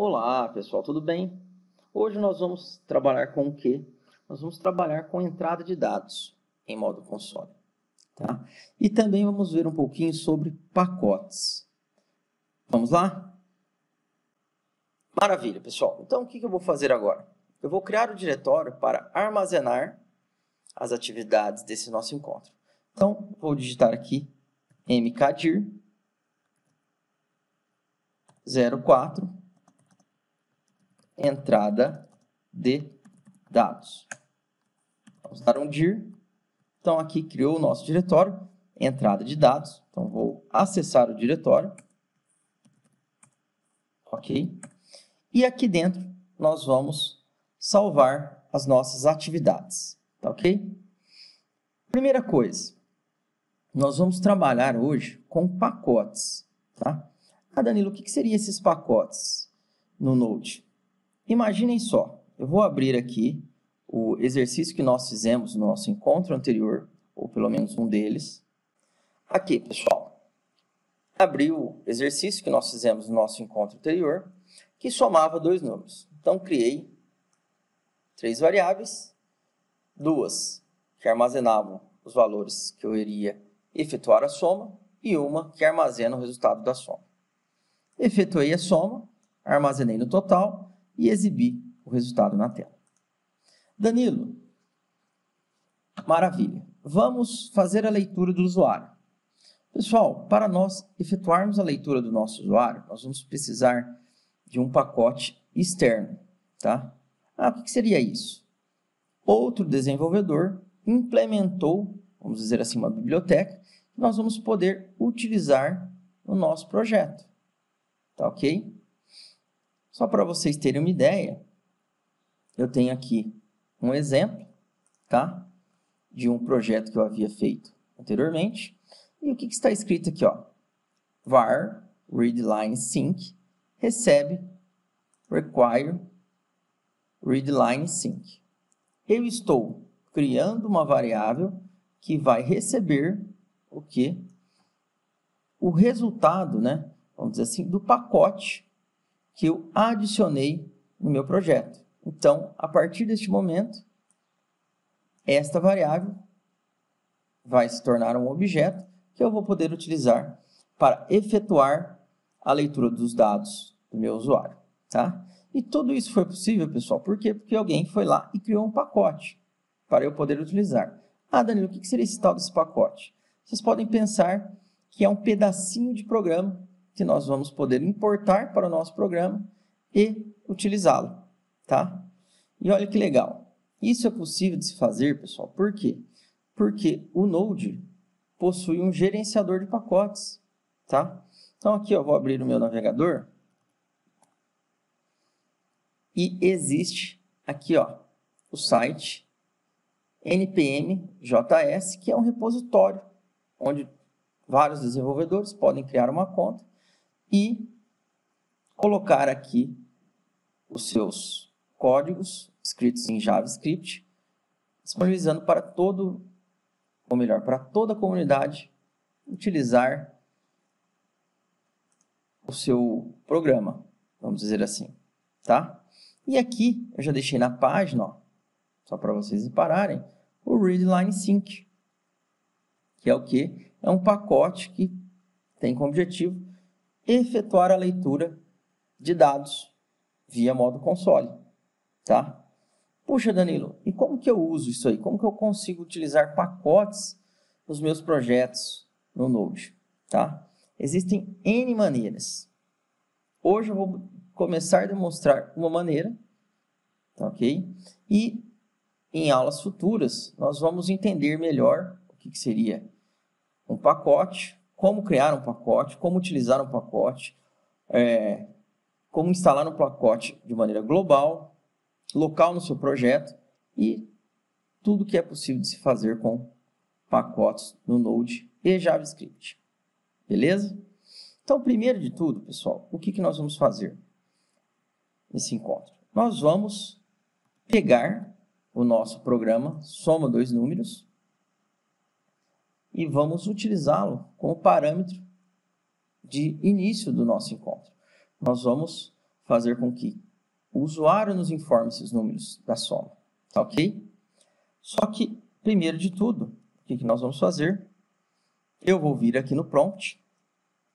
Olá, pessoal, tudo bem? Hoje nós vamos trabalhar com o quê? Nós vamos trabalhar com entrada de dados em modo console, tá? E também vamos ver um pouquinho sobre pacotes. Vamos lá? Maravilha, pessoal. Então, o que eu vou fazer agora? Eu vou criar o diretório para armazenar as atividades desse nosso encontro. Então, vou digitar aqui mkdir 04 entrada de dados. Vamos dar um dir. Então, aqui criou o nosso diretório, entrada de dados. Então, vou acessar o diretório. Ok? E aqui dentro, nós vamos salvar as nossas atividades. Tá ok? Primeira coisa, nós vamos trabalhar hoje com pacotes. Tá? Ah, Danilo, o que seriam esses pacotes no Node? Imaginem só, eu vou abrir aqui o exercício que nós fizemos no nosso encontro anterior, ou pelo menos um deles. Aqui, pessoal, abri o exercício que nós fizemos no nosso encontro anterior, que somava dois números. Então, criei três variáveis, duas que armazenavam os valores que eu iria efetuar a soma e uma que armazena o resultado da soma. Efetuei a soma, armazenei no total e exibi o resultado na tela. Danilo, maravilha. Vamos fazer a leitura do usuário. Pessoal, para nós efetuarmos a leitura do nosso usuário, nós vamos precisar de um pacote externo, tá? Ah, o que seria isso? Outro desenvolvedor implementou, vamos dizer assim, uma biblioteca que nós vamos poder utilizar no nosso projeto, tá ok? Só para vocês terem uma ideia, eu tenho aqui um exemplo, tá? De um projeto que eu havia feito anteriormente. E o que está escrito aqui, ó? var readline sync recebe require readline sync. Eu estou criando uma variável que vai receber o quê? O resultado, né? Vamos dizer assim, do pacote que eu adicionei no meu projeto. Então, a partir deste momento, esta variável vai se tornar um objeto que eu vou poder utilizar para efetuar a leitura dos dados do meu usuário, tá? E tudo isso foi possível, pessoal, por quê? Porque alguém foi lá e criou um pacote para eu poder utilizar. Ah, Danilo, o que seria esse tal desse pacote? Vocês podem pensar que é um pedacinho de programa que nós vamos poder importar para o nosso programa e utilizá-lo, tá? E olha que legal. Isso é possível de se fazer, pessoal, por quê? Porque o Node possui um gerenciador de pacotes, tá? Então, aqui eu vou abrir o meu navegador e existe aqui, ó, o site npm.js, que é um repositório onde vários desenvolvedores podem criar uma conta e colocar aqui os seus códigos escritos em JavaScript, disponibilizando para todo, ou melhor, para toda a comunidade utilizar o seu programa, vamos dizer assim, tá? E aqui eu já deixei na página, ó, só para vocês repararem, o readline sync, que é o quê? É um pacote que tem como objetivo efetuar a leitura de dados via modo console, tá? Puxa, Danilo, e como que eu uso isso aí? Como que eu consigo utilizar pacotes nos meus projetos no Node, tá? Existem N maneiras. Hoje eu vou começar a demonstrar uma maneira, tá, ok? E em aulas futuras nós vamos entender melhor o que seria um pacote, como criar um pacote, como utilizar um pacote, como instalar um pacote de maneira global, local no seu projeto e tudo que é possível de se fazer com pacotes no Node e JavaScript. Beleza? Então, primeiro de tudo, pessoal, o que nós vamos fazer nesse encontro? Nós vamos pegar o nosso programa soma dois números e vamos utilizá-lo como parâmetro de início do nosso encontro. Nós vamos fazer com que o usuário nos informe esses números da soma, tá ok? Só que, primeiro de tudo, o que nós vamos fazer? Eu vou vir aqui no prompt,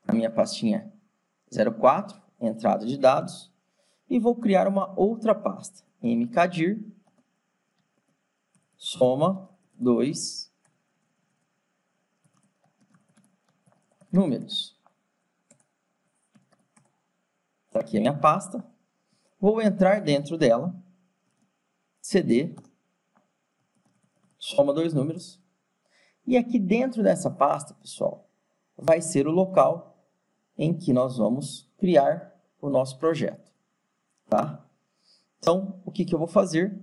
na minha pastinha 04, entrada de dados, e vou criar uma outra pasta, mkdir, soma 2 números. Está aqui a minha pasta. Vou entrar dentro dela, cd, soma 2 números. E aqui dentro dessa pasta, pessoal, vai ser o local em que nós vamos criar o nosso projeto, tá? Então, o que eu vou fazer?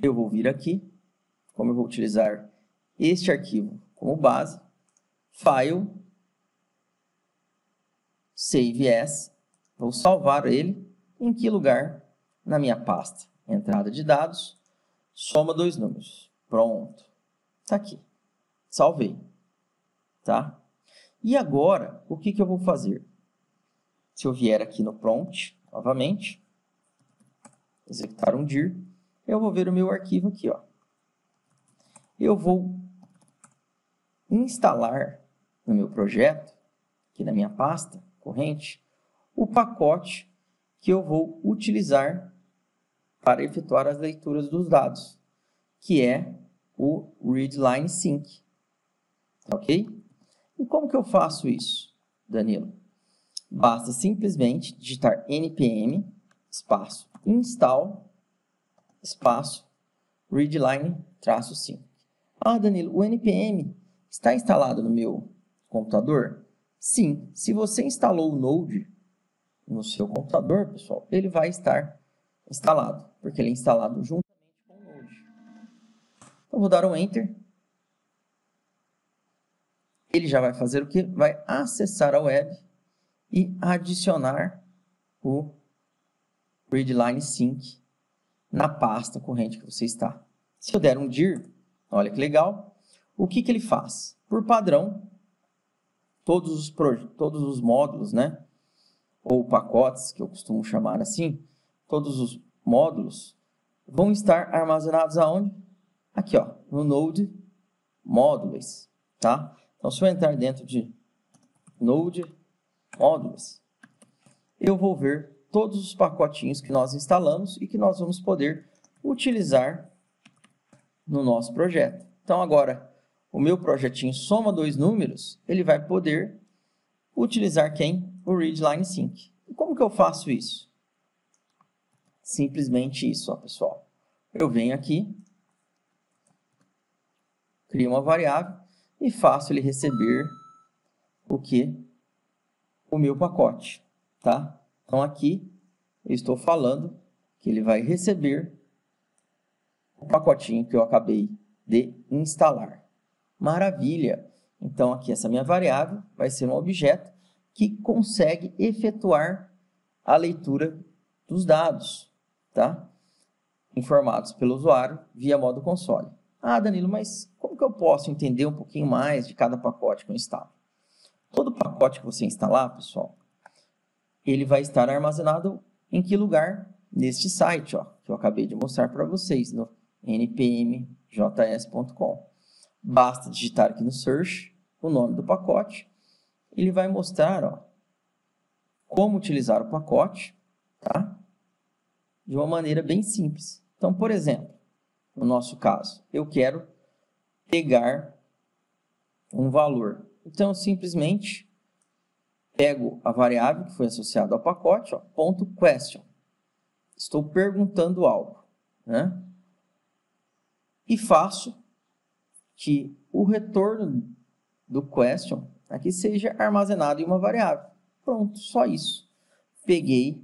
Eu vou vir aqui, como eu vou utilizar este arquivo como base, File, Save As, vou salvar ele, em que lugar? Na minha pasta, entrada de dados, soma 2 números. Pronto, está aqui, salvei, tá? E agora, o que eu vou fazer? Se eu vier aqui no prompt, novamente, executar um dir, eu vou ver o meu arquivo aqui, ó. Eu vou instalar no meu projeto, aqui na minha pasta corrente, o pacote que eu vou utilizar para efetuar as leituras dos dados, que é o readline sync, ok? E como que eu faço isso, Danilo? Basta simplesmente digitar npm, espaço, install, espaço, readline-sync. Ah, Danilo, o npm está instalado no meu computador? Sim, se você instalou o Node no seu computador, pessoal, ele vai estar instalado, porque ele é instalado juntamente com o Node. Então, vou dar um Enter. Ele já vai fazer o quê? Vai acessar a web e adicionar o readline sync na pasta corrente que você está. Se eu der um dir, olha que legal, o que ele faz? Por padrão, todos os módulos, né? Ou pacotes, que eu costumo chamar assim, todos os módulos vão estar armazenados aonde? Aqui, ó, no Node Modules, tá? Então, se eu entrar dentro de Node Modules, eu vou ver todos os pacotinhos que nós instalamos e que nós vamos poder utilizar no nosso projeto. Então, agora, o meu projetinho soma 2 números, ele vai poder utilizar quem? O readline sync. E como que eu faço isso? Simplesmente isso, ó, pessoal. Eu venho aqui, crio uma variável e faço ele receber o que? O meu pacote, tá? Então, aqui eu estou falando que ele vai receber o pacotinho que eu acabei de instalar. Maravilha! Então, aqui essa minha variável vai ser um objeto que consegue efetuar a leitura dos dados, tá? Informados pelo usuário via modo console. Ah, Danilo, mas como que eu posso entender um pouquinho mais de cada pacote que eu instalo? Todo pacote que você instalar, pessoal, ele vai estar armazenado em que lugar? Neste site, ó, que eu acabei de mostrar para vocês, no npmjs.com. Basta digitar aqui no search o nome do pacote. Ele vai mostrar, ó, como utilizar o pacote, tá? De uma maneira bem simples. Então, por exemplo, no nosso caso, eu quero pegar um valor. Então, eu simplesmente pego a variável que foi associada ao pacote, ó, ponto question. Estou perguntando algo, né? E faço que o retorno do question aqui seja armazenado em uma variável. Pronto, só isso. Peguei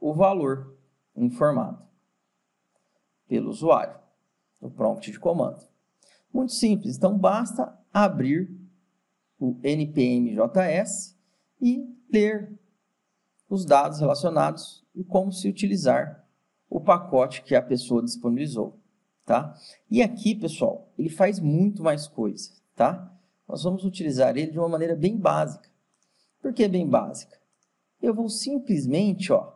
o valor informado pelo usuário no prompt de comando. Muito simples. Então, basta abrir o npmjs e ler os dados relacionados e como se utilizar o pacote que a pessoa disponibilizou, tá? E aqui, pessoal, ele faz muito mais coisa, tá? Nós vamos utilizar ele de uma maneira bem básica. Por que bem básica? eu vou simplesmente, ó,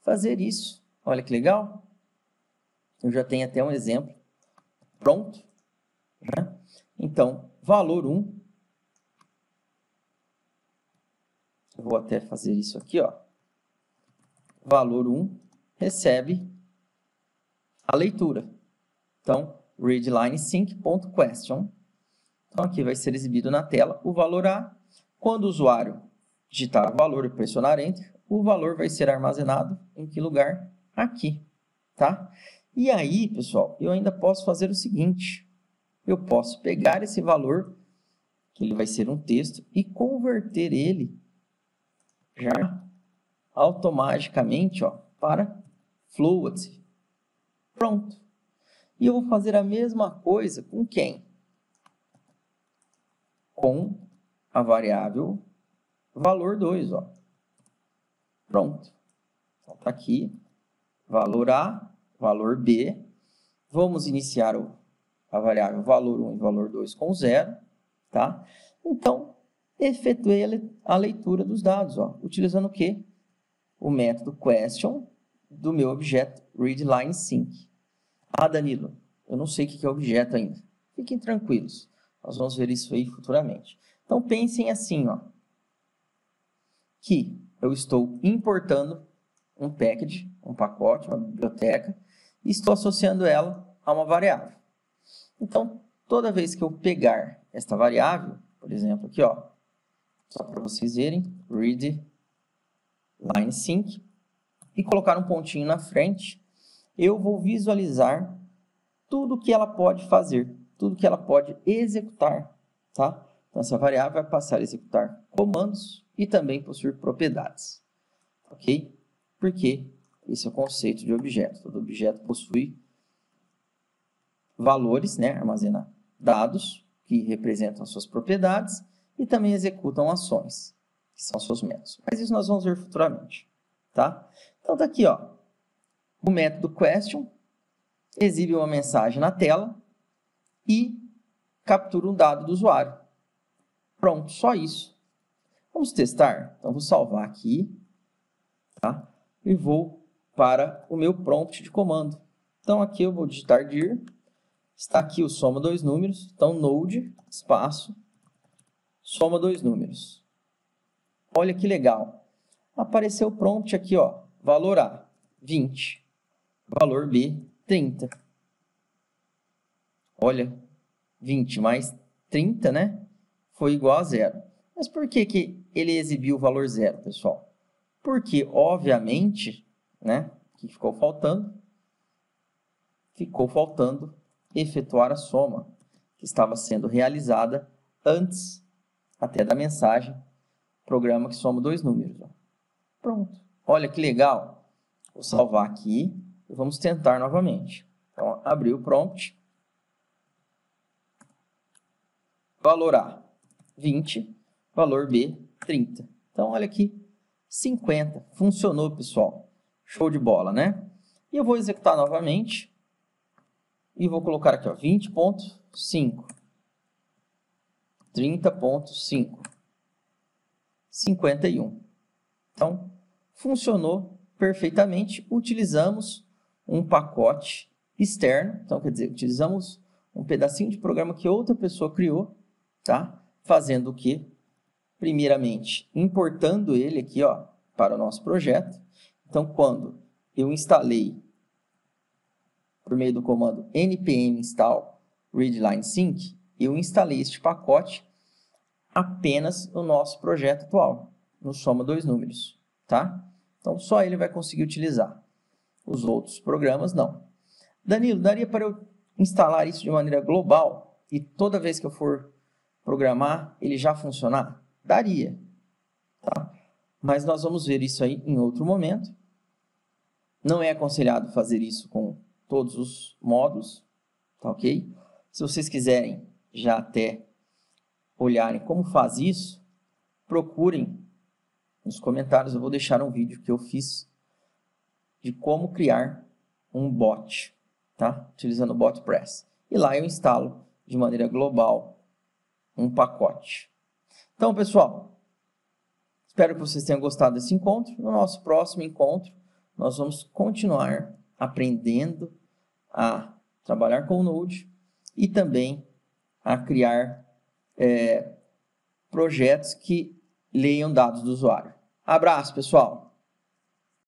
fazer isso. Olha que legal. Eu já tenho até um exemplo pronto, né? Então, valor 1, eu vou até fazer isso aqui, ó. Valor 1 recebe a leitura. Então, readLineSync.question. Então, aqui vai ser exibido na tela o valor A. Quando o usuário digitar o valor e pressionar Enter, o valor vai ser armazenado em que lugar? Aqui, tá? E aí, pessoal, eu ainda posso fazer o seguinte. Eu posso pegar esse valor, que ele vai ser um texto, e converter ele já automaticamente, ó, para float. Pronto. E eu vou fazer a mesma coisa com quem? Com a variável valor 2, ó. Pronto. Então, tá aqui, valor A, valor B. Vamos iniciar a variável valor 1 e valor 2 com 0, tá? Então, efetuei a leitura dos dados, ó, utilizando o quê? O método question do meu objeto readLineSync. Ah, Danilo, eu não sei o que é objeto ainda. Fiquem tranquilos, nós vamos ver isso aí futuramente. Então, pensem assim, ó, que eu estou importando um package, um pacote, uma biblioteca, e estou associando ela a uma variável. Então, toda vez que eu pegar esta variável, por exemplo, aqui, ó, só para vocês verem, readLineSync, e colocar um pontinho na frente, eu vou visualizar tudo que ela pode fazer, tudo que ela pode executar, tá? Então, essa variável vai passar a executar comandos e também possuir propriedades, ok? Porque esse é o conceito de objeto. Todo objeto possui valores, né? Armazena dados que representam as suas propriedades e também executam ações, que são seus métodos. Mas isso nós vamos ver futuramente, tá? Então, tá aqui, ó, o método question exibe uma mensagem na tela e captura um dado do usuário. Pronto, só isso. Vamos testar? Então, vou salvar aqui, tá? E vou para o meu prompt de comando. Então, aqui eu vou digitar dir. Está aqui o soma dois números. Então, node, espaço, soma dois números. Olha que legal. Apareceu o prompt aqui, ó. Valor A, 20. Valor B, 30. Olha, 20 mais 30, né? Foi igual a zero. Mas por que que ele exibiu o valor zero, pessoal? Porque, obviamente, né? O que ficou faltando? Ficou faltando efetuar a soma, que estava sendo realizada antes até da mensagem, programa que soma dois números. Ó. Pronto. Olha que legal. Vou salvar aqui e vamos tentar novamente. Então, abri o prompt. Valor A, 20. Valor B, 30. Então, olha aqui, 50. Funcionou, pessoal. Show de bola, né? E eu vou executar novamente. E vou colocar aqui, ó, 20.5. 30.5. 51. Então, funcionou perfeitamente. Utilizamos um pacote externo. Então, quer dizer, utilizamos um pedacinho de programa que outra pessoa criou, tá? Fazendo o quê? Primeiramente, importando ele aqui, ó, para o nosso projeto. Então, quando eu instalei por meio do comando npm install readLineSync, eu instalei este pacote apenas no nosso projeto atual, no soma dois números, tá? Então, só ele vai conseguir utilizar. Os outros programas, não. Danilo, daria para eu instalar isso de maneira global e toda vez que eu for programar, ele já funcionar? Daria, tá? Mas nós vamos ver isso aí em outro momento. Não é aconselhado fazer isso com todos os módulos, tá ok? Se vocês quiserem já até olharem como faz isso, procurem nos comentários, eu vou deixar um vídeo que eu fiz de como criar um bot, tá? Utilizando o BotPress. E lá eu instalo de maneira global um pacote. Então, pessoal, Espero que vocês tenham gostado desse encontro. No nosso próximo encontro, nós vamos continuar aprendendo a trabalhar com o Node e também a criar projetos que leiam dados do usuário. Abraço, pessoal!